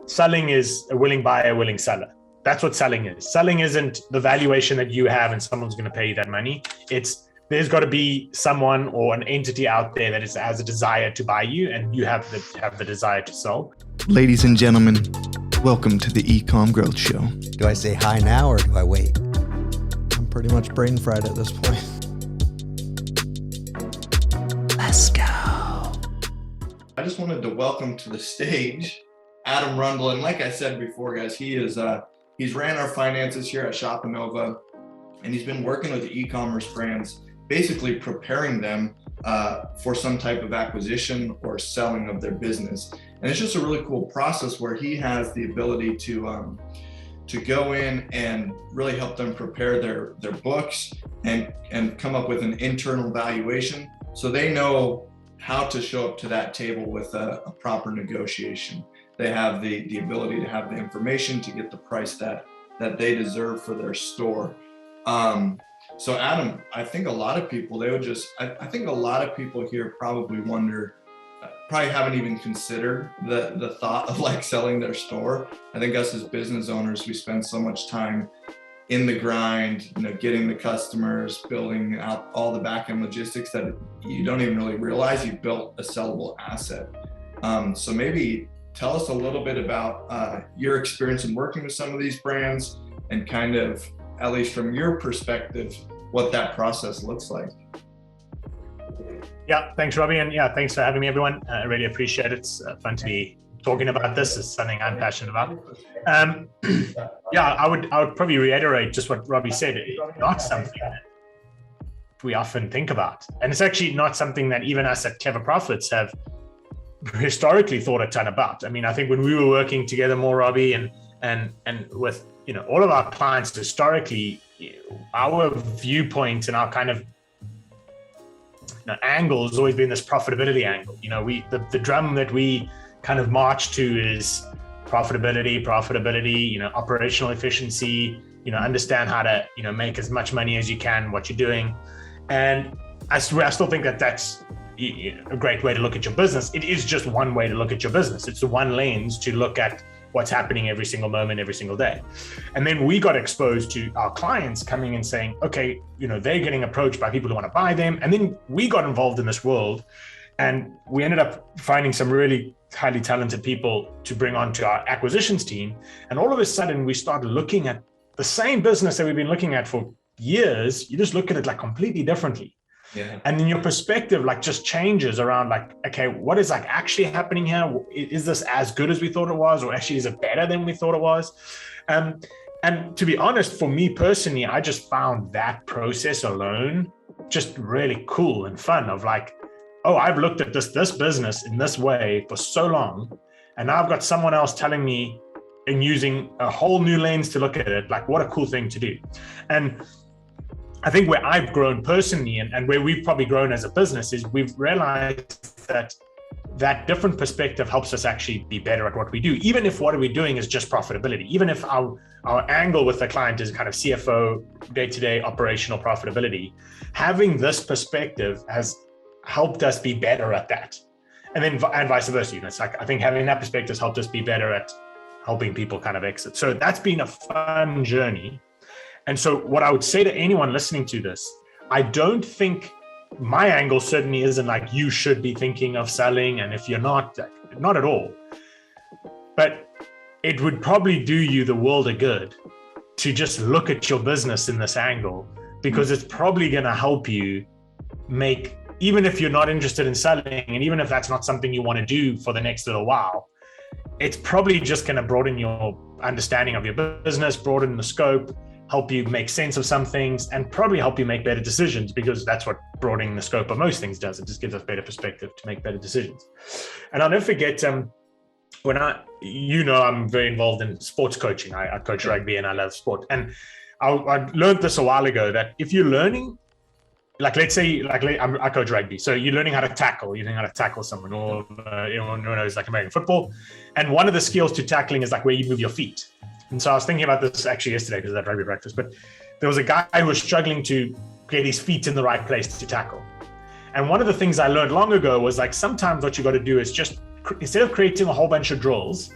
selling is a willing buyer, willing seller. That's what selling is. Selling isn't the valuation that you have and someone's going to pay you that money. There's got to be someone or an entity out there that has a desire to buy you, and you have the desire to sell. Ladies and gentlemen, welcome to the eComm Growth Show. Do I say hi now or do I wait? I'm pretty much brain fried at this point. Let's go. I just wanted to welcome to the stage Adam Rundle, and like I said before, guys, he's ran our finances here at Shopanova, and he's been working with e-commerce brands, basically preparing them for some type of acquisition or selling of their business. And it's just a really cool process where he has the ability to go in and really help them prepare their books and come up with an internal valuation, so they know how to show up to that table with a proper negotiation. They have the ability to have the information to get the price that they deserve for their store. So Adam, I think a lot of people, I think a lot of people here probably wonder, probably haven't even considered the thought of like selling their store. I think us as business owners, we spend so much time in the grind, getting the customers, building out all the back-end logistics that you don't even really realize you've built a sellable asset. So maybe tell us a little bit about your experience in working with some of these brands and kind of, at least from your perspective, what that process looks like. Yeah, thanks, Robby. And yeah, thanks for having me, everyone. I really appreciate it. It's fun to be talking about this. It's something I'm passionate about. Yeah, I would probably reiterate just what Robby said. It's not something that we often think about. And it's actually not something that even us at CleverProfits have historically thought a ton about. I mean, I think when we were working together more, Robby, and with all of our clients historically, our viewpoint and our kind of angle has always been this profitability angle. The drum that we kind of march to is profitability, operational efficiency, understand how to, make as much money as you can, what you're doing. And I still think that that's a great way to look at your business. It is just one way to look at your business. It's the one lens to look at what's happening every single moment, every single day. And then we got exposed to our clients coming and saying, okay, they're getting approached by people who want to buy them. And then we got involved in this world, and we ended up finding some really highly talented people to bring onto our acquisitions team. And all of a sudden we started looking at the same business that we've been looking at for years. You just look at it like completely differently. Yeah. And then your perspective just changes around okay, what is actually happening here? Is this as good as we thought it was, or actually is it better than we thought it was? And to be honest, for me personally, I just found that process alone just really cool and fun of oh, I've looked at this business in this way for so long, and now I've got someone else telling me and using a whole new lens to look at it, what a cool thing to do. And I think where I've grown personally and where we've probably grown as a business is we've realized that different perspective helps us actually be better at what we do, even if what we're doing is just profitability. Even if our angle with the client is kind of CFO, day-to-day operational profitability, having this perspective has helped us be better at that. And vice versa. It's I think having that perspective has helped us be better at helping people kind of exit. So that's been a fun journey. And so what I would say to anyone listening to this, I don't think my angle certainly isn't you should be thinking of selling. And if you're not at all. But it would probably do you the world of good to just look at your business in this angle, because it's probably going to help you make, even if you're not interested in selling, and even if that's not something you want to do for the next little while, it's probably just going to broaden your understanding of your business, broaden the scope, help you make sense of some things, and probably help you make better decisions, because that's what broadening the scope of most things does. It just gives us better perspective to make better decisions. And I'll never forget when I'm very involved in sports coaching. I coach rugby and I love sport. And I learned this a while ago, that if you're learning, let's say, I coach rugby. So you're learning how to tackle, someone, or everyone knows American football. And one of the skills to tackling is where you move your feet. And so I was thinking about this actually yesterday because of that rugby practice, but there was a guy who was struggling to get his feet in the right place to tackle. And one of the things I learned long ago was sometimes what you got to do is just, instead of creating a whole bunch of drills,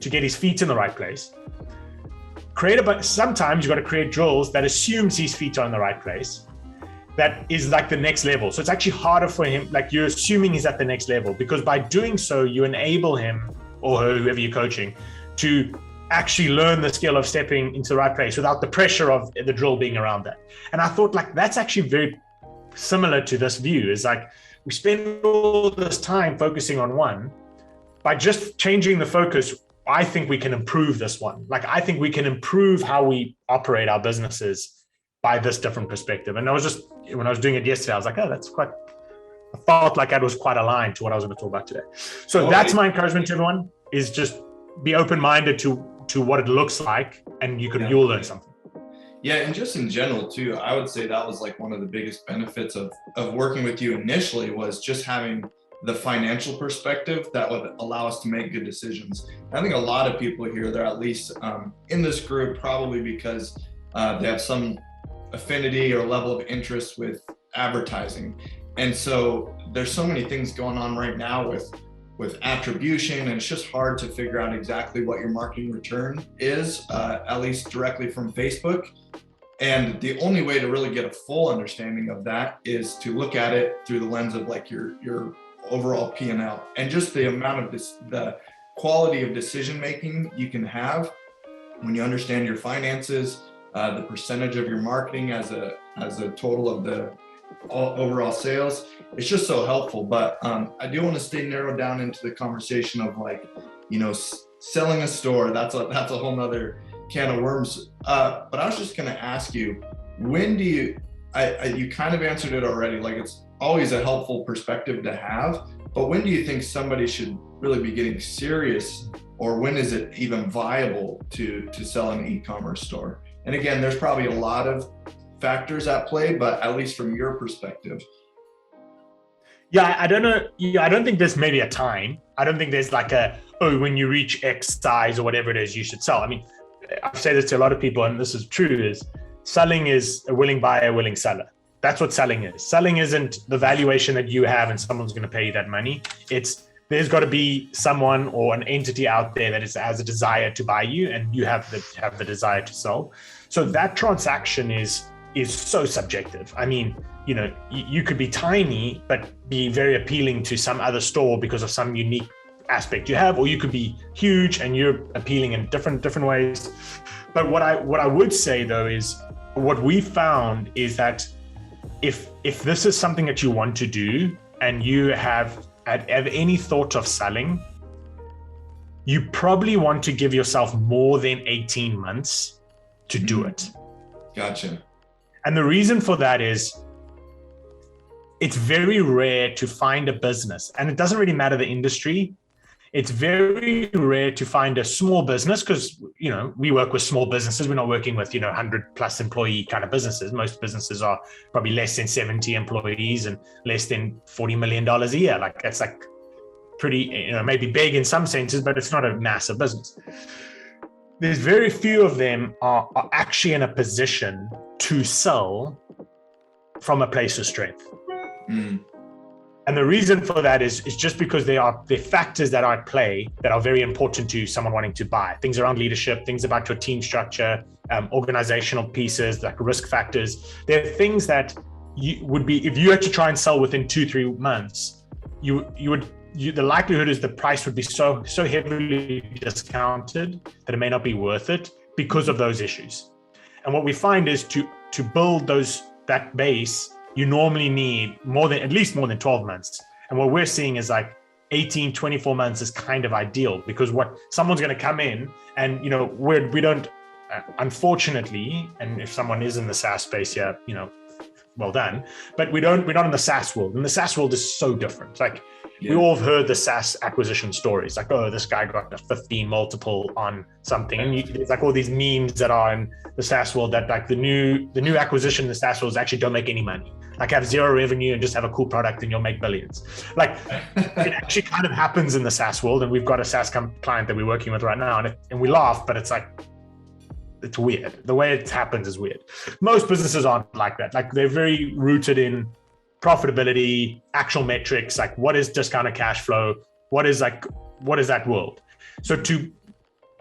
to get his feet in the right place. Sometimes you got to create drills that assumes his feet are in the right place. That is like the next level. So it's actually harder for him. Like you're assuming he's at the next level, because by doing so, you enable him or her, whoever you're coaching, to actually learn the skill of stepping into the right place without the pressure of the drill being around that. And I thought like, that's actually very similar to this view. Is like, we spend all this time focusing on one. By just changing the focus, I think we can improve this one. Like, I think we can improve how we operate our businesses by this different perspective. And when I was doing it yesterday, I was like, oh, I felt like that was quite aligned to what I was going to talk about today. So that's my encouragement to everyone, is just be open-minded to what it looks like, and you'll learn something. Yeah, and just in general too, I would say that was like one of the biggest benefits of working with you initially, was just having the financial perspective that would allow us to make good decisions. I think a lot of people here, they're at least in this group, probably because they have some affinity or level of interest with advertising. And so there's so many things going on right now with attribution, and it's just hard to figure out exactly what your marketing return is, at least directly from Facebook. And the only way to really get a full understanding of that is to look at it through the lens of like your overall P&L, and just the amount of the quality of decision making you can have when you understand your finances, the percentage of your marketing as a total of the overall sales. It's just so helpful. But I do want to stay narrowed down into the conversation of like, selling a store. That's a whole nother can of worms. But I was just going to ask you, when do you kind of answered it already. Like, it's always a helpful perspective to have, but when do you think somebody should really be getting serious, or when is it even viable to sell an e-commerce store? And again, there's probably a lot of factors at play, but at least from your perspective. Yeah, I don't know. I don't think there's maybe a time. I don't think there's like when you reach X size or whatever it is, you should sell. I mean, I've said this to a lot of people, and this is true, is selling is a willing buyer, a willing seller. That's what selling is. Selling isn't the valuation that you have and someone's going to pay you that money. There's got to be someone or an entity out there that has a desire to buy you, and you have the desire to sell. So that transaction is so subjective. I mean, you could be tiny but be very appealing to some other store because of some unique aspect you have, or you could be huge and you're appealing in different ways. But what I would say though is, what we found is that if this is something that you want to do and you have any thought of selling, you probably want to give yourself more than 18 months to do it. Gotcha. And the reason for that is, it's very rare to find a business, and it doesn't really matter the industry. It's very rare to find a small business, because, we work with small businesses. We're not working with, 100 plus employee kind of businesses. Most businesses are probably less than 70 employees and less than $40 million a year. Like, that's like pretty, maybe big in some senses, but it's not a massive business. There's very few of them are actually in a position to sell from a place of strength. Mm. And the reason for that is just because there are factors that are at play that are very important to someone wanting to buy. Things around leadership, things about your team structure, organizational pieces, like risk factors. There are things that you would be, if you had to try and sell within 2-3 months, the likelihood is the price would be so heavily discounted that it may not be worth it because of those issues. And what we find is to build that base, you normally need at least more than 12 months. And what we're seeing is like 18, 24 months is kind of ideal, because what someone's going to come in and, we don't, unfortunately, and if someone is in the SaaS space here, well done, but we're not in the SaaS world. And the SaaS world is so different. Like, we all have heard the SaaS acquisition stories, like, oh, this guy got a 15 multiple on something. And there's like all these memes that are in the SaaS world that like the new acquisition in the SaaS world is actually don't make any money. Like, have zero revenue and just have a cool product and you'll make billions. Like, it actually kind of happens in the SaaS world. And we've got a SaaS client that we're working with right now, and we laugh, but it's like, it's weird. The way it happens is weird. Most businesses aren't like that. Like, they're very rooted in profitability, actual metrics, like what is discounted cash flow? What is that world? So to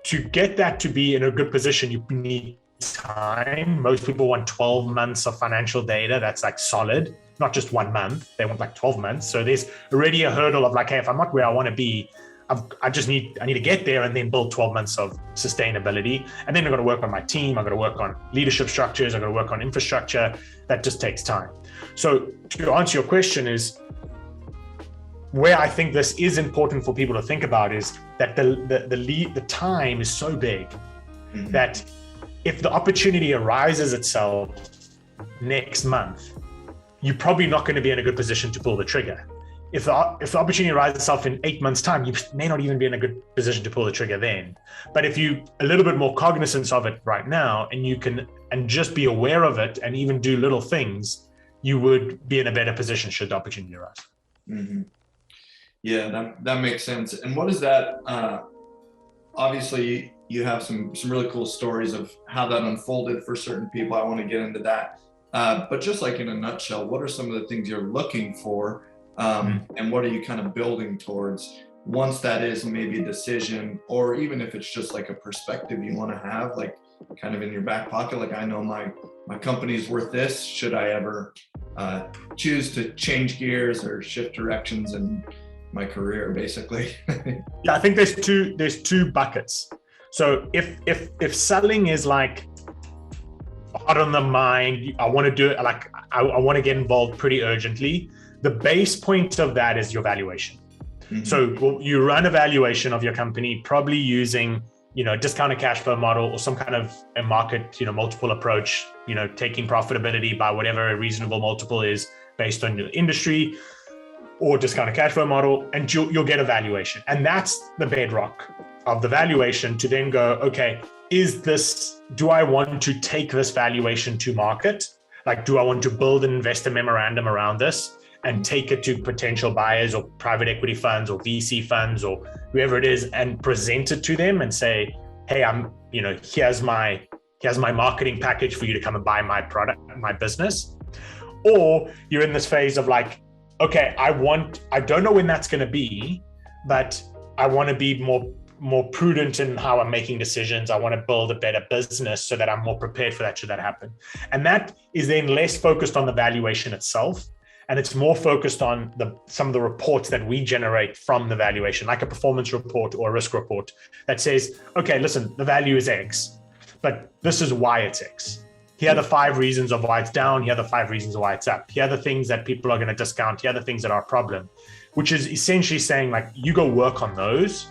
to get that to be in a good position, you need time. Most people want 12 months of financial data that's like solid, not just 1 month. They want like 12 months. So there's already a hurdle of like, hey, if I'm not where I want to be, I need to get there and then build 12 months of sustainability. And then I've got to work on my team. I've got to work on leadership structures. I've got to work on infrastructure. That just takes time. So to answer your question is, where I think this is important for people to think about is that the time is so big that if the opportunity arises itself next month, you're probably not going to be in a good position to pull the trigger. If the opportunity arises itself in 8 months' time, you may not even be in a good position to pull the trigger then. But if you a little bit more cognizance of it right now, and just be aware of it and even do little things, you would be in a better position should the opportunity arise. Mm-hmm. Yeah, that makes sense. And what is that? Obviously, you have some really cool stories of how that unfolded for certain people. I want to get into that. But just like in a nutshell, what are some of the things you're looking for? And what are you kind of building towards once that is maybe a decision, or even if it's just like a perspective you want to have, like kind of in your back pocket, like I know my company's worth this, should I ever choose to change gears or shift directions in my career, basically? Yeah, I think there's two buckets. So if selling is like hot on the mind, I want to do it, like I want to get involved pretty urgently, the base point of that is your valuation. Mm-hmm. So you run a valuation of your company, probably using, discounted cash flow model or some kind of a market, multiple approach, taking profitability by whatever a reasonable multiple is based on your industry, or discounted cash flow model, and you'll get a valuation. And that's the bedrock of the valuation to then go, okay, do I want to take this valuation to market? Like, do I want to build an investor memorandum around this and take it to potential buyers or private equity funds or VC funds or whoever it is and present it to them and say, hey, here's my marketing package for you to come and buy my product, my business? Or you're in this phase of like, okay, I don't know when that's going to be, but I want to be more prudent in how I'm making decisions. I want to build a better business so that I'm more prepared for that should that happen. And that is then less focused on the valuation itself. And it's more focused on some of the reports that we generate from the valuation, like a performance report or a risk report that says, okay, listen, the value is X, but this is why it's X. Here are the 5 reasons of why it's down. Here are the 5 reasons of why it's up. Here are the things that people are going to discount. Here are the things that are a problem, which is essentially saying like, you go work on those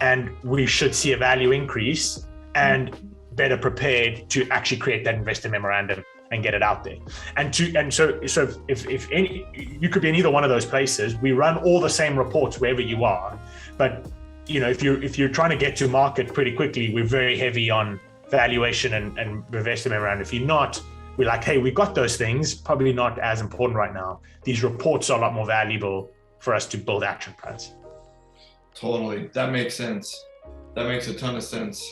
and we should see a value increase and better prepared to actually create that investor memorandum and get it out there. And so if any, you could be in either one of those places. We run all the same reports wherever you are, but if you're trying to get to market pretty quickly, we're very heavy on valuation and investor memorandum. If you're not, we're like, hey, we got those things, probably not as important right now. These reports are a lot more valuable for us to build action plans. Totally, that makes sense. That makes a ton of sense.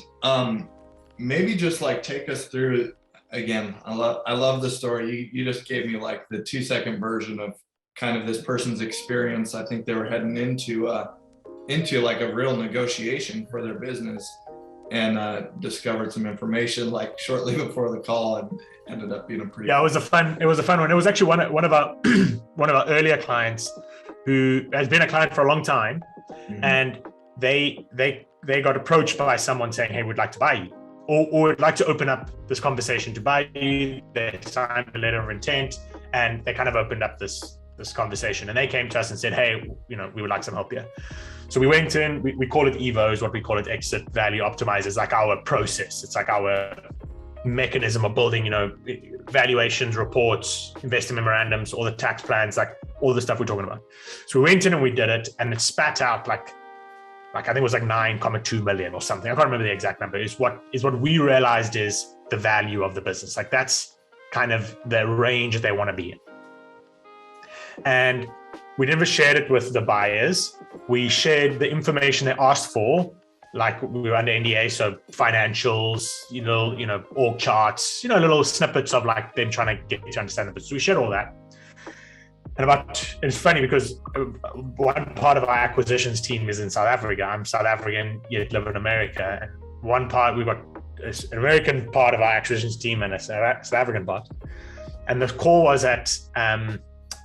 Maybe just like take us through again. I love the story. You just gave me like the 2-second version of kind of this person's experience. I think they were heading into like a real negotiation for their business, and discovered some information like shortly before the call, and ended up being a pretty. Yeah, it was a fun one. It was actually one of our one of our earlier clients who has been a client for a long time, and they got approached by someone saying, hey, we'd like to buy you, or would like to open up this conversation to buy you. They signed a letter of intent, and they kind of opened up this conversation, and they came to us and said, hey, we would like some help here. So we went in, we call it EVO, is what we call it, exit value optimizers, like our process. It's like our mechanism of building, valuations, reports, investor memorandums, all the tax plans, like all the stuff we're talking about. So we went in and we did it, and it spat out like I think it was like 9.2 million or something. I can't remember the exact number. Is what we realized is the value of the business. Like that's kind of the range they want to be in. And we never shared it with the buyers. We shared the information they asked for, like we were under NDA, so financials, org charts, little snippets of like them trying to get to understand the business. We shared all that. it's funny because one part of our acquisitions team is in South Africa. I'm South African, yet live in America. And one part, we've got an American part of our acquisitions team and a South African part. And the call was at 9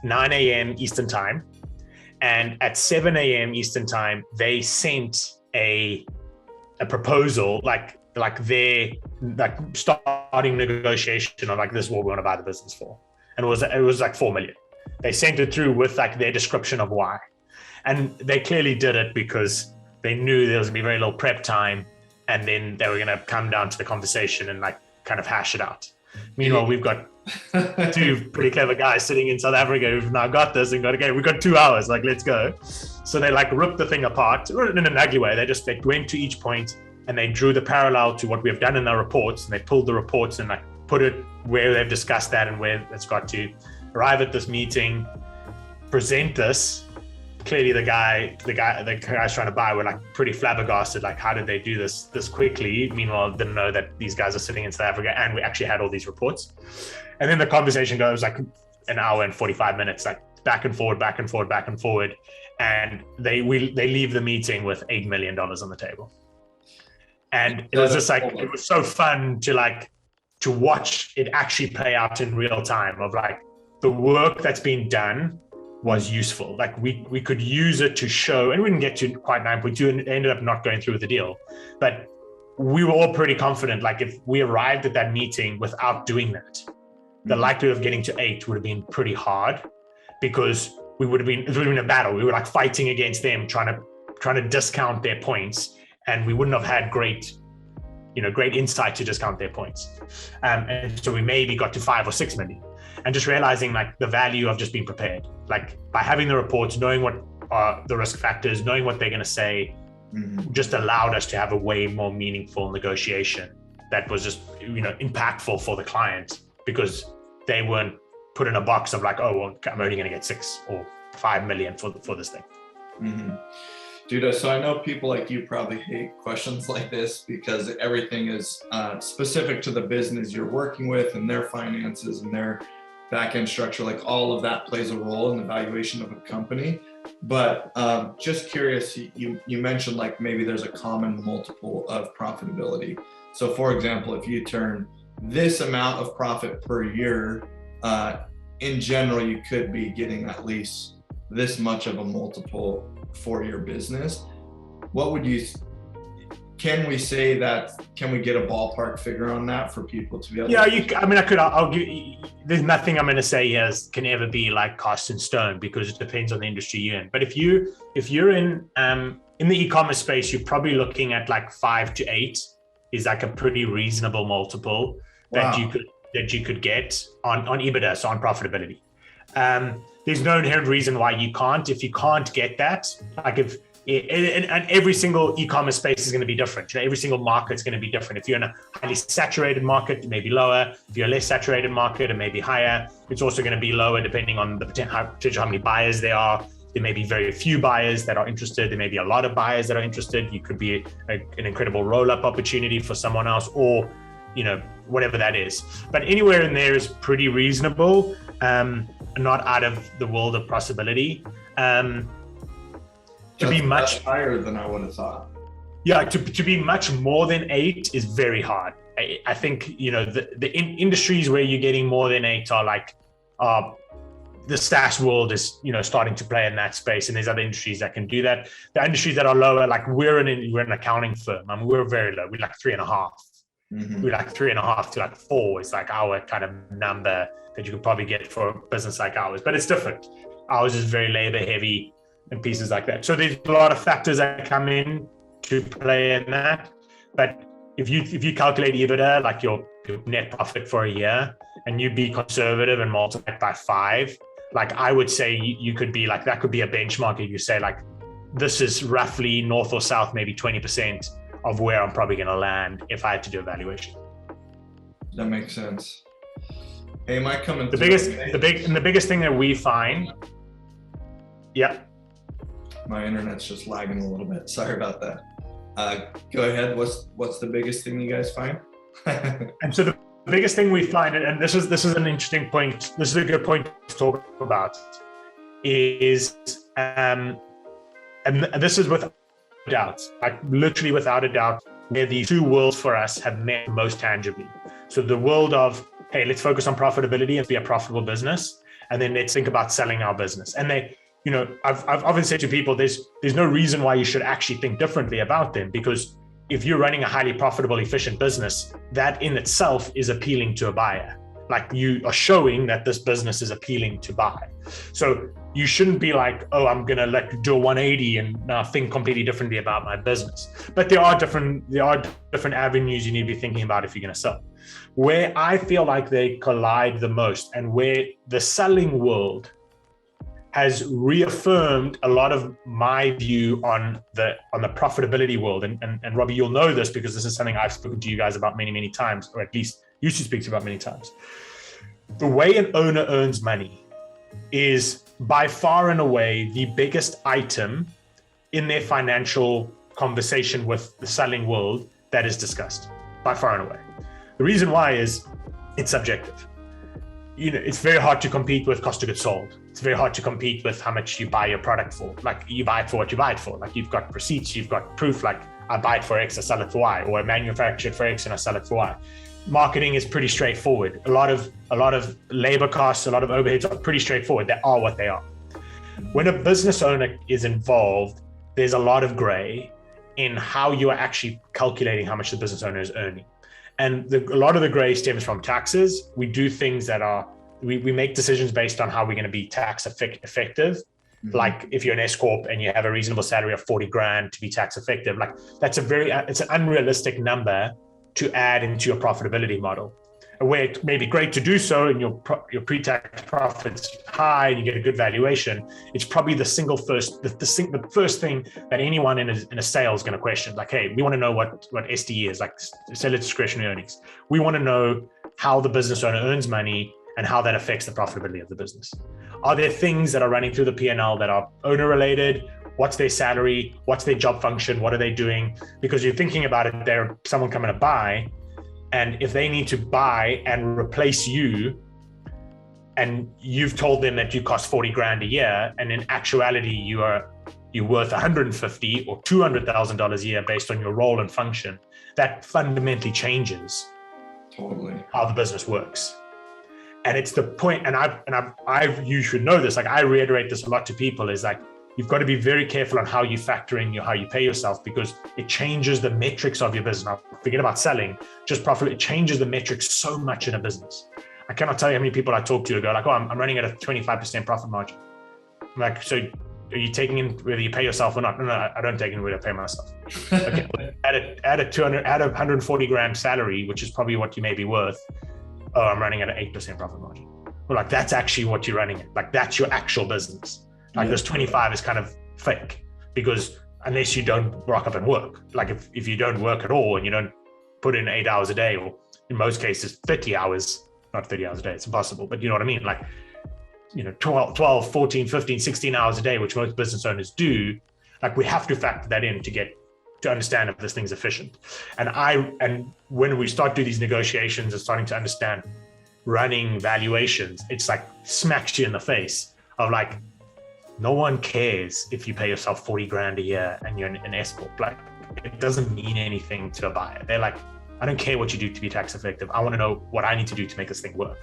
a.m. Eastern time. And at 7 a.m. Eastern time, they sent a proposal, like their starting negotiation of like, this is what we want to buy the business for. And it was like 4 million. They sent it through with like their description of why. And they clearly did it because they knew there was gonna be very little prep time, and then they were gonna come down to the conversation and like kind of hash it out. Meanwhile, we've got two pretty clever guys sitting in South Africa who've now got this and got, okay, we've got 2 hours, like, let's go. So they like ripped the thing apart in an ugly way. They went to each point and they drew the parallel to what we have done in our reports, and they pulled the reports and like put it where they've discussed that and where it's got to. Arrive at this meeting, present this. Clearly the guys trying to buy were like pretty flabbergasted, like, how did they do this quickly? Meanwhile, didn't know that these guys are sitting in South Africa and we actually had all these reports. And then the conversation goes like an hour and 45 minutes, like back and forward. And they leave the meeting with $8 million on the table. And it was just like, it was so fun to watch it actually play out in real time, of like, the work that's been done was useful. Like we could use it to show, and we didn't get to quite 9.2 and ended up not going through with the deal. But we were all pretty confident, like if we arrived at that meeting without doing that, the likelihood of getting to 8 would have been pretty hard, because it would have been a battle. We were like fighting against them, trying to discount their points, and we wouldn't have had great insight to discount their points. And so we maybe got to 5 or 6 million. And just realizing like the value of just being prepared, like by having the reports, knowing what are the risk factors, knowing what they're going to say, just allowed us to have a way more meaningful negotiation that was just, impactful for the client, because they weren't put in a box of like, oh, well, I'm only going to get 6 or 5 million for this thing. Mm-hmm. Dude, so I know people like you probably hate questions like this because everything is specific to the business you're working with and their finances and their back-end structure. Like all of that plays a role in the valuation of a company. But just curious, you mentioned like maybe there's a common multiple of profitability. So for example, if you turn this amount of profit per year, in general, you could be getting at least this much of a multiple for your business. Can we say that, can we get a ballpark figure on that for people to be able to? There's nothing I'm going to say can ever be like cast in stone, because it depends on the industry you're in. But if you're in the e-commerce space, you're probably looking at like 5 to 8 is like a pretty reasonable multiple. Wow. that you could get on EBITDA, so on profitability. There's no inherent reason why you can't. If you can't get that, like and every single e-commerce space is going to be different. Every single market is going to be different. If you're in a highly saturated market, it may be lower. If you're a less saturated market, it may be higher. It's also going to be lower depending on the potential how many buyers there are. There may be very few buyers that are interested. There may be a lot of buyers that are interested. You could be an incredible roll-up opportunity for someone else, or whatever that is. But anywhere in there is pretty reasonable, not out of the world of possibility. To be much higher than I would have thought. Yeah, to be much more than 8 is very hard. I think, the industries where you're getting more than 8 are like, the SaaS world is, starting to play in that space, and there's other industries that can do that. The industries that are lower, like we're an accounting firm. I mean, we're very low. We're like 3.5. Mm-hmm. We're like 3.5 to like 4 is like our kind of number that you could probably get for a business like ours, but it's different. Ours is very labor heavy and pieces like that. So there's a lot of factors that come in to play in that. But if you calculate EBITDA, like your net profit for a year, and you be conservative and multiply it by 5, like I would say you could be like, that could be a benchmark. If you say like, this is roughly north or south, maybe 20% of where I'm probably going to land if I had to do a valuation. That makes sense. Hey, am I coming? The biggest thing that we find. Yeah. My internet's just lagging a little bit. Sorry about that. Go ahead. What's the biggest thing you guys find? And so the biggest thing we find, and this is an interesting point. This is a good point to talk about, is, and this is without doubt, like literally without a doubt, where the two worlds for us have met most tangibly. So the world of, hey, let's focus on profitability and be a profitable business, and then let's think about selling our business. And they, I've often said to people, there's no reason why you should actually think differently about them, because if you're running a highly profitable, efficient business, that in itself is appealing to a buyer. Like, you are showing that this business is appealing to buy. So you shouldn't be like, oh, I'm going to do a 180 and now think completely differently about my business. But there are different avenues you need to be thinking about if you're going to sell. Where I feel like they collide the most, and where the selling world has reaffirmed a lot of my view on the profitability world. And Robby, you'll know this because this is something I've spoken to you guys about many, many times, or at least used to speak to about many times. The way an owner earns money is by far and away the biggest item in their financial conversation with the selling world that is discussed, by far and away. The reason why is it's subjective. It's very hard to compete with cost of goods sold. It's very hard to compete with how much you buy your product for. Like, you buy it for what you buy it for. Like, you've got receipts, you've got proof, like, I buy it for X, I sell it for Y, or I manufacture it for X and I sell it for Y. Marketing is pretty straightforward. A lot of labor costs, a lot of overheads are pretty straightforward. They are what they are. When a business owner is involved, there's a lot of gray in how you are actually calculating how much the business owner is earning. And a lot of the gray stems from taxes. We do things that are, we make decisions based on how we're going to be tax effective. Mm-hmm. Like, if you're an S Corp and you have a reasonable salary of 40 grand to be tax effective, like, it's an unrealistic number to add into your profitability model. Where it may be great to do so and your pre-tax profits high and you get a good valuation, it's probably the first thing that anyone in a sale is going to question. Like, hey, we want to know what SDE is, like seller discretionary earnings. We want to know how the business owner earns money and how that affects the profitability of the business. Are there things that are running through the P&L that are owner related? What's their salary? What's their job function? What are they doing? Because you're thinking about it, they're someone coming to buy. And if they need to buy and replace you, and you've told them that you cost 40 grand a year, and in actuality, you're worth 150 or $200,000 a year based on your role and function, that fundamentally changes totally how the business works. And it's the point, you should know this, like, I reiterate this a lot to people, is like, you've got to be very careful on how you factor in how you pay yourself, because it changes the metrics of your business. Now, forget about selling, just profit. It changes the metrics so much in a business. I cannot tell you how many people I talk to who go like, oh, I'm running at a 25% profit margin. I'm like, so are you taking in whether you pay yourself or not? No, I don't take in whether I pay myself. Okay, add a 140 grand salary, which is probably what you may be worth. Oh, I'm running at an 8% profit margin. Well, like, that's actually what you're running at. Like, that's your actual business. Like, this 25 is kind of fake, because unless you don't rock up and work, like if you don't work at all and you don't put in 8 hours a day, or in most cases 30 hours, not 30 hours a day, it's impossible, but you know what I mean? Like, 12, 14, 15, 16 hours a day, which most business owners do, like, we have to factor that in to understand if this thing's efficient. And when we start doing these negotiations and starting to understand running valuations, it's like smacks you in the face of like, no one cares if you pay yourself 40 grand a year and you're an S Corp. Like, it doesn't mean anything to a buyer. They're like, I don't care what you do to be tax effective. I want to know what I need to do to make this thing work.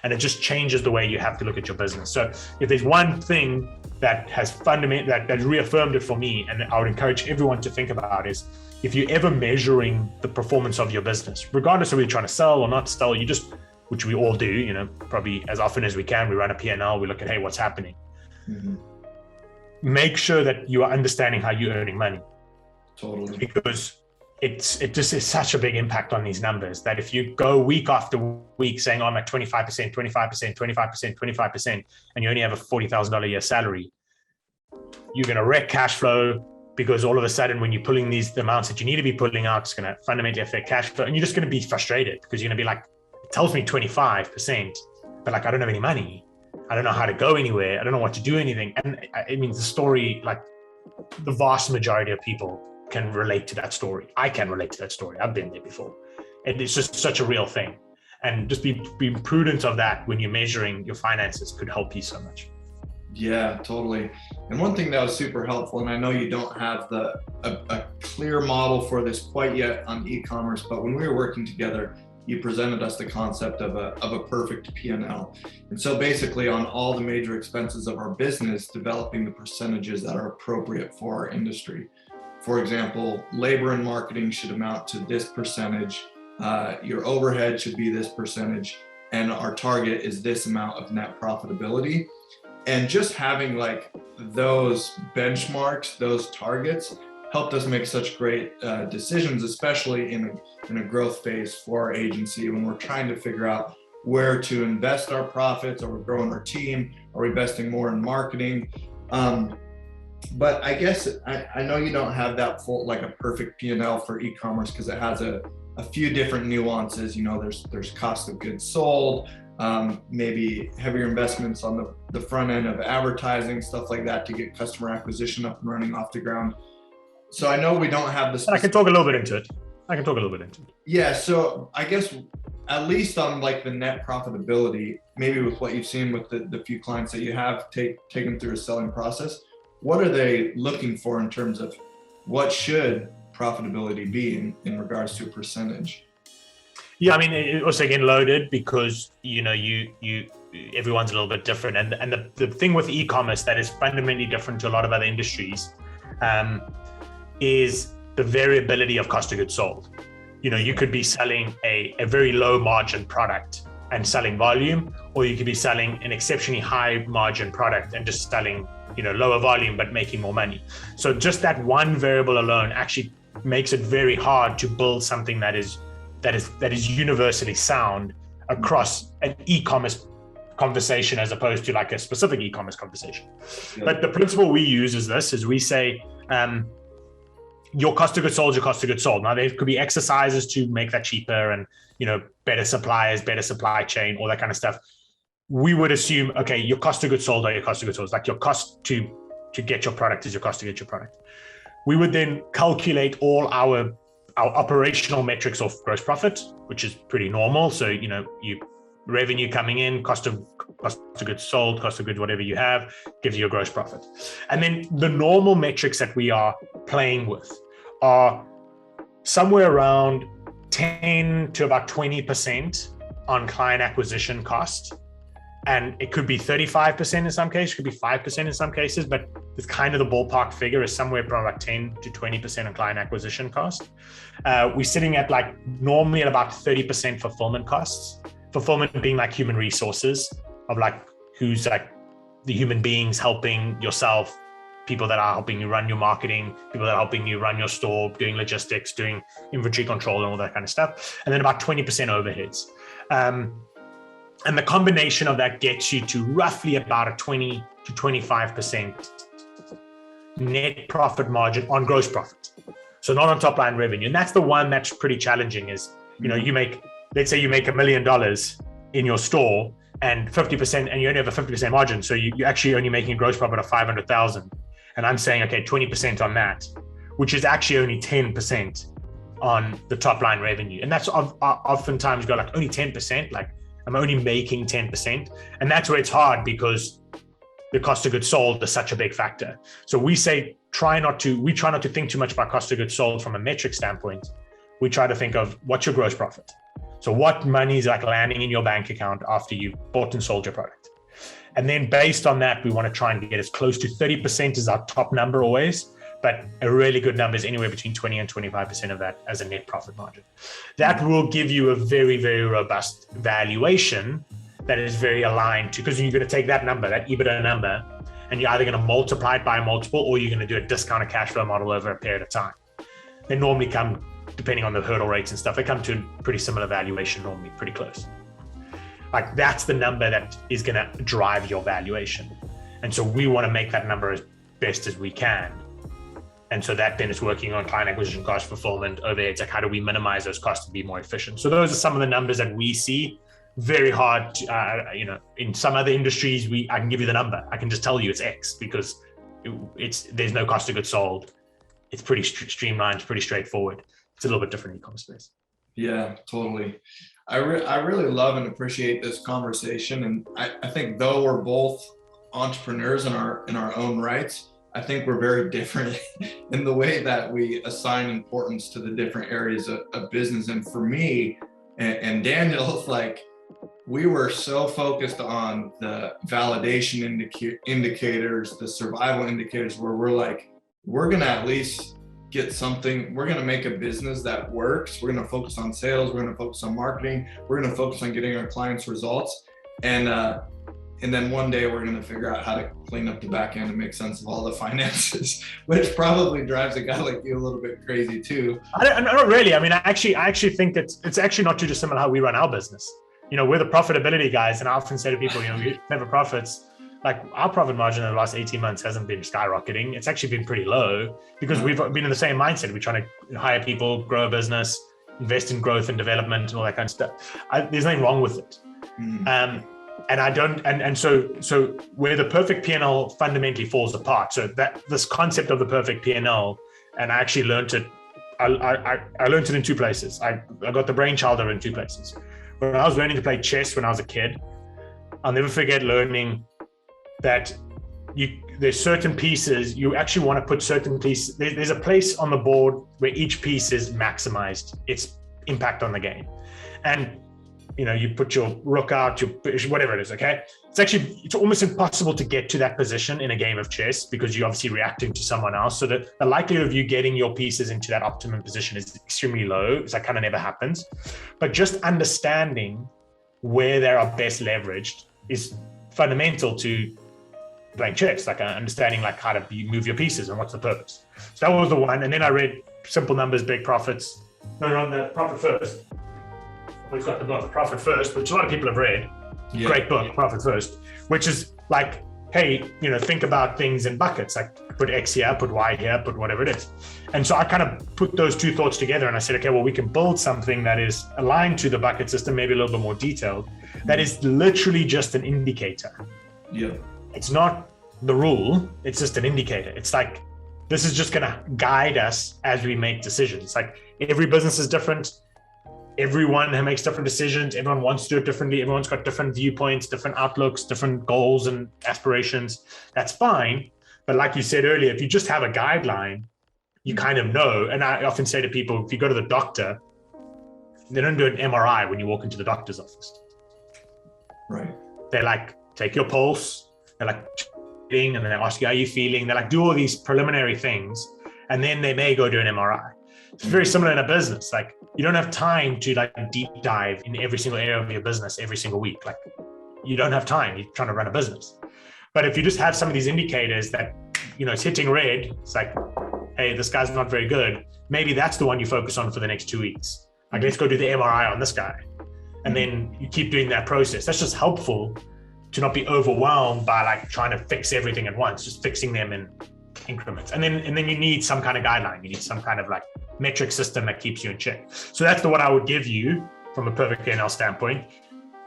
And it just changes the way you have to look at your business. So if there's one thing that has that reaffirmed it for me, and I would encourage everyone to think about, is if you're ever measuring the performance of your business, regardless of whether you're trying to sell or not sell, which we all do, probably as often as we can, we run a P&L, we look at, hey, what's happening? Mm-hmm. Make sure that you are understanding how you're earning money. Totally. Because it just is such a big impact on these numbers that if you go week after week saying, oh, I'm at 25%, 25%, 25%, 25%, and you only have a $40,000 a year salary, you're going to wreck cash flow, because all of a sudden when you're pulling the amounts that you need to be pulling out, it's going to fundamentally affect cash flow. And you're just going to be frustrated because you're going to be like, it tells me 25%, but like, I don't have any money. I don't know how to go anywhere. I don't know what to do anything. And I mean, the story, like the vast majority of people can relate to that story. I can relate to that story. I've been there before. And it's just such a real thing. And just being prudent of that when you're measuring your finances could help you so much. Yeah, totally. And one thing that was super helpful, and I know you don't have a clear model for this quite yet on e-commerce, but when we were working together, you presented us the concept of a perfect P&L. And so basically on all the major expenses of our business, developing the percentages that are appropriate for our industry. For example, labor and marketing should amount to this percentage, your overhead should be this percentage, and our target is this amount of net profitability. And just having like those benchmarks, those targets, helped us make such great decisions, especially in a growth phase for our agency when we're trying to figure out where to invest our profits. Are we growing our team? Are we investing more in marketing? But I guess I know you don't have that full, like a perfect P&L for e-commerce because it has a few different nuances. You know, there's cost of goods sold, maybe heavier investments on the front end of advertising, stuff like that to get customer acquisition up and running off the ground. So I know we don't have this. I can talk a little bit into it. Yeah, so I guess at least on like the net profitability, maybe with what you've seen with the few clients that you have taken through a selling process, what are they looking for in terms of what should profitability be in regards to a percentage? Yeah, I mean, it also again loaded because you everyone's a little bit different, and the thing with e-commerce that is fundamentally different to a lot of other industries is the variability of cost of goods sold. You know, you could be selling a very low margin product and selling volume, or you could be selling an exceptionally high margin product and just selling, lower volume but making more money. So just that one variable alone actually makes it very hard to build something that is universally sound across an e-commerce conversation as opposed to like a specific e-commerce conversation. Yeah. But the principle we use is we say, your cost of goods sold is your cost of goods sold. Now there could be exercises to make that cheaper and, better suppliers, better supply chain, all that kind of stuff. We would assume, okay, your cost of goods sold are your cost of goods sold. It's like your cost to get your product is your cost to get your product. We would then calculate all our operational metrics of gross profit, which is pretty normal. So, you revenue coming in, cost of goods sold, cost of goods, whatever you have, gives you a gross profit. And then the normal metrics that we are playing with are somewhere around 10 to about 20% on client acquisition cost. And it could be 35% in some cases, it could be 5% in some cases, but it's kind of the ballpark figure is somewhere from about 10 to 20% on client acquisition cost. We're sitting at like normally at about 30% fulfillment costs. Fulfillment being like human resources of like who's like the human beings helping yourself, people that are helping you run your marketing, people that are helping you run your store, doing logistics, doing inventory control and all that kind of stuff. And then about 20% overheads. And the combination of that gets you to roughly about a 20 to 25% net profit margin on gross profit. So not on top line revenue. And that's the one that's pretty challenging is, let's say you make $1 million in your store and 50%, and you only have a 50% margin. So you're actually only making a gross profit of 500,000. And I'm saying, okay, 20% on that, which is actually only 10% on the top line revenue. And that's oftentimes you go like only 10%, like I'm only making 10%. And that's where it's hard because the cost of goods sold is such a big factor. So we say, try not to think too much about cost of goods sold from a metric standpoint. We try to think of what's your gross profit. So what money is like landing in your bank account after you've bought and sold your product? And then based on that, we want to try and get as close to 30% as our top number always, but a really good number is anywhere between 20 and 25% of that as a net profit margin. That will give you a very, very robust valuation that is very aligned to, because you're going to take that number, that EBITDA number, and you're either going to multiply it by a multiple or you're going to do a discounted cash flow model over a period of time. They normally come, depending on the hurdle rates and stuff, they come to a pretty similar valuation, normally pretty close. Like that's the number that is going to drive your valuation. And so we want to make that number as best as we can. And so that then is working on client acquisition cost, fulfillment, overheads, like how do we minimize those costs to be more efficient? So those are some of the numbers that we see. Very hard to, in some other industries, I can give you the number. I can just tell you it's X because there's no cost of goods sold. It's pretty streamlined, pretty straightforward. It's a little bit different in e-commerce space. Yeah, totally. I really love and appreciate this conversation. And I think though we're both entrepreneurs in our own rights, I think we're very different in the way that we assign importance to the different areas of business. And for me and Daniel, it's like we were so focused on the validation indicators, the survival indicators, where we're like, we're gonna at least get something, we're gonna make a business that works, we're gonna focus on sales, we're gonna focus on marketing, we're gonna focus on getting our clients results. And then one day we're going to figure out how to clean up the back end and make sense of all the finances, which probably drives a guy like you a little bit crazy too. Not really. I mean, I actually think that it's actually not too dissimilar how we run our business. We're the profitability guys, and I often say to people, we CleverProfits, like our profit margin in the last 18 months hasn't been skyrocketing. It's actually been pretty low because we've been in the same mindset. We're trying to hire people, grow a business, invest in growth and development and all that kind of stuff. There's nothing wrong with it. And I don't, and so where the perfect P&L fundamentally falls apart. So that this concept of the perfect P&L, and I actually learned it. I learned it in two places. I got the brainchild of it in two places. When I was learning to play chess when I was a kid, I'll never forget learning that there's certain pieces you actually want to put certain pieces. There's a place on the board where each piece is maximized its impact on the game, and you put your rook out, whatever it is, okay? It's almost impossible to get to that position in a game of chess because you're obviously reacting to someone else. So the likelihood of you getting your pieces into that optimum position is extremely low. It's like kind of never happens. But just understanding where they are best leveraged is fundamental to playing chess, like understanding like how to move your pieces and what's the purpose. So that was the one. And then I read Simple Numbers, Big Profits. No, on the Profit First. We've got the book Profit First, which a lot of people have read. Great book, Profit First, which is like, hey, think about things in buckets, like put X here, put Y here, put whatever it is. And so I kind of put those two thoughts together and I said, okay, well, we can build something that is aligned to the bucket system, maybe a little bit more detailed, that is literally just an indicator. Yeah. It's not the rule, it's just an indicator. It's like, this is just gonna guide us as we make decisions. Like every business is different. Everyone makes different decisions. Everyone wants to do it differently. Everyone's got different viewpoints, different outlooks, different goals and aspirations. That's fine. But like you said earlier, if you just have a guideline, you kind of know. And I often say to people, if you go to the doctor, they don't do an MRI when you walk into the doctor's office. Right. They like take your pulse. They're like, and then they ask you, how are you feeling? They like do all these preliminary things. And then they may go do an MRI. It's very similar in a business. Like you don't have time to like deep dive in every single area of your business every single week. Like you don't have time. You're trying to run a business. But if you just have some of these indicators that, it's hitting red, it's like, hey, this guy's not very good. Maybe that's the one you focus on for the next 2 weeks. Like, let's go do the MRI on this guy. And then you keep doing that process. That's just helpful to not be overwhelmed by like trying to fix everything at once, just fixing them in increments. And then you need some kind of guideline. You need some kind of like metric system that keeps you in check. So that's the one I would give you from a perfect P&L standpoint.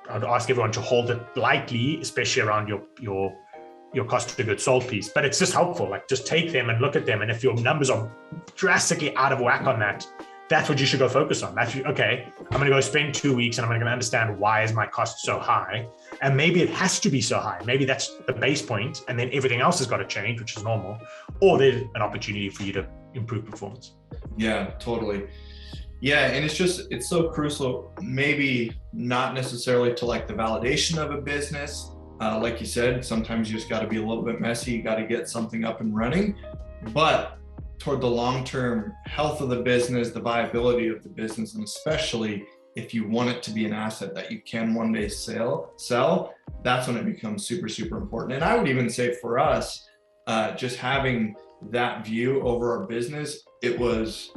I'd ask everyone to hold it lightly, especially around your cost of goods sold piece. But it's just helpful. Like just take them and look at them. And if your numbers are drastically out of whack on that, that's what you should go focus on. That's okay. I'm going to go spend 2 weeks and I'm going to understand why is my cost so high. And maybe it has to be so high. Maybe that's the base point and then everything else has got to change, which is normal. Or there's an opportunity for you to improve performance. Yeah, totally. Yeah. And it's so crucial, maybe not necessarily to like the validation of a business. Like you said, sometimes you just got to be a little bit messy. You got to get something up and running, but toward the long-term health of the business, the viability of the business, and especially if you want it to be an asset that you can one day sell, that's when it becomes super, super important. And I would even say for us, just having that view over our business, it was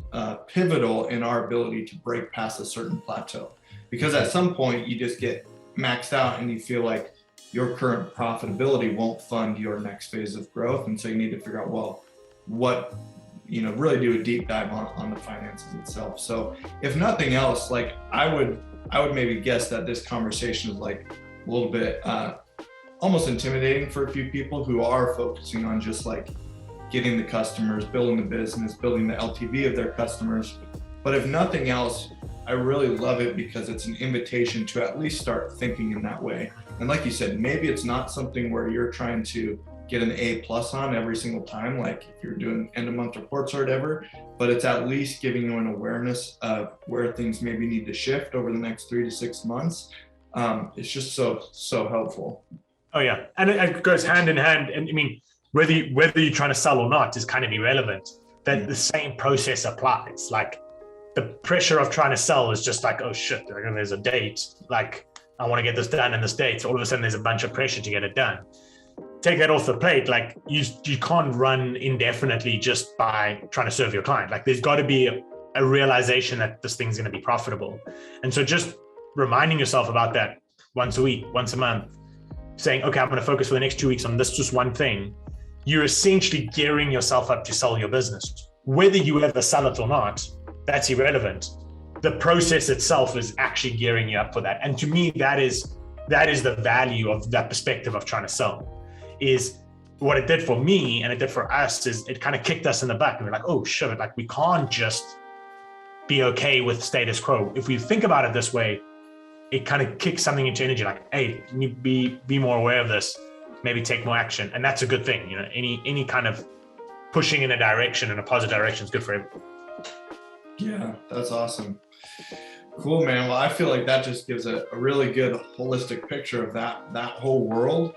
pivotal in our ability to break past a certain plateau. Because at some point you just get maxed out and you feel like your current profitability won't fund your next phase of growth. And so you need to figure out, well, what, really do a deep dive on the finances itself. So if nothing else, like I would maybe guess that this conversation is like a little bit almost intimidating for a few people who are focusing on just like getting the customers, building the business, building the LTV of their customers. But if nothing else, I really love it because it's an invitation to at least start thinking in that way. And like you said, maybe it's not something where you're trying to get an A+ on every single time, like if you're doing end of month reports or whatever, but it's at least giving you an awareness of where things maybe need to shift over the next 3 to 6 months. It's just so helpful. Oh yeah, and it goes hand in hand. And I mean, whether you're trying to sell or not is kind of irrelevant. That the same process applies. Like the pressure of trying to sell is just like, oh shit, there's a date. Like I want to get this done in this date. So all of a sudden there's a bunch of pressure to get it done. Take that off the plate. Like you can't run indefinitely just by trying to serve your client. Like there's got to be a realization that this thing's going to be profitable. And so just reminding yourself about that once a week, once a month, saying, okay, I'm going to focus for the next 2 weeks on this just one thing. You're essentially gearing yourself up to sell your business. Whether you ever sell it or not, that's irrelevant. The process itself is actually gearing you up for that. And to me, that is the value of that perspective of trying to sell. Is what it did for me and it did for us is it kind of kicked us in the back. And we're like, oh shit, like we can't just be okay with status quo. If we think about it this way, it kind of kicks something into energy like, hey, you need to be more aware of this, maybe take more action. And that's a good thing. You know, any kind of pushing in a direction, in a positive direction is good for everyone. Yeah, that's awesome. Cool, man. Well, I feel like that just gives a really good holistic picture of that whole world.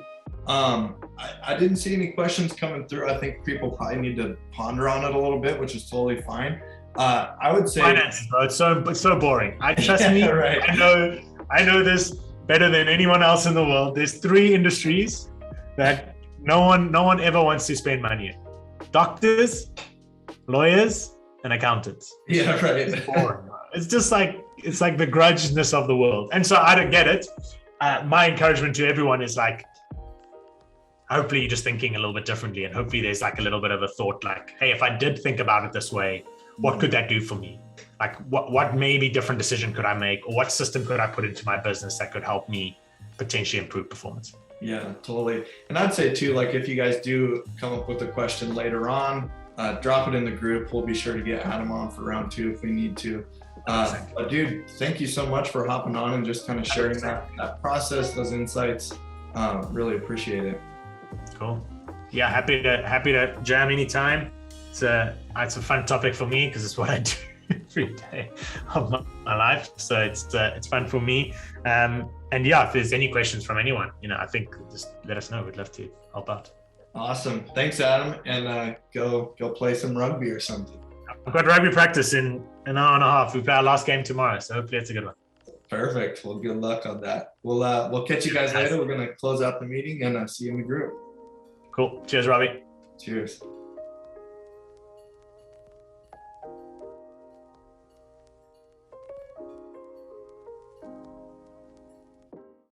I didn't see any questions coming through. I think people probably need to ponder on it a little bit, which is totally fine. I would say finance, bro. It's so boring. Trust me. Right. I know this better than anyone else in the world. There's 3 industries that no one ever wants to spend money in: doctors, lawyers, and accountants. Yeah, right. It's boring. It's just like the grudginess of the world. And so I don't get it. My encouragement to everyone is like, hopefully you're just thinking a little bit differently, and hopefully there's like a little bit of a thought like, hey, if I did think about it this way, what could that do for me? Like what maybe different decision could I make, or what system could I put into my business that could help me potentially improve performance? Yeah, totally. And I'd say too, like if you guys do come up with a question later on, drop it in the group. We'll be sure to get Adam on for round 2 if we need to. But dude, thank you so much for hopping on and just kind of sharing that process, those insights. Really appreciate it. Cool. Yeah, happy to jam anytime. It's a fun topic for me because it's what I do every day of my life. So it's fun for me. And yeah, if there's any questions from anyone, I think just let us know. We'd love to help out. Awesome. Thanks, Adam. And go play some rugby or something. I've got rugby practice in an hour and a half. We play our last game tomorrow, so hopefully it's a good one. Perfect. Well, good luck on that. We'll catch you guys later. We're going to close out the meeting and see you in the group. Cool. Cheers, Robby. Cheers.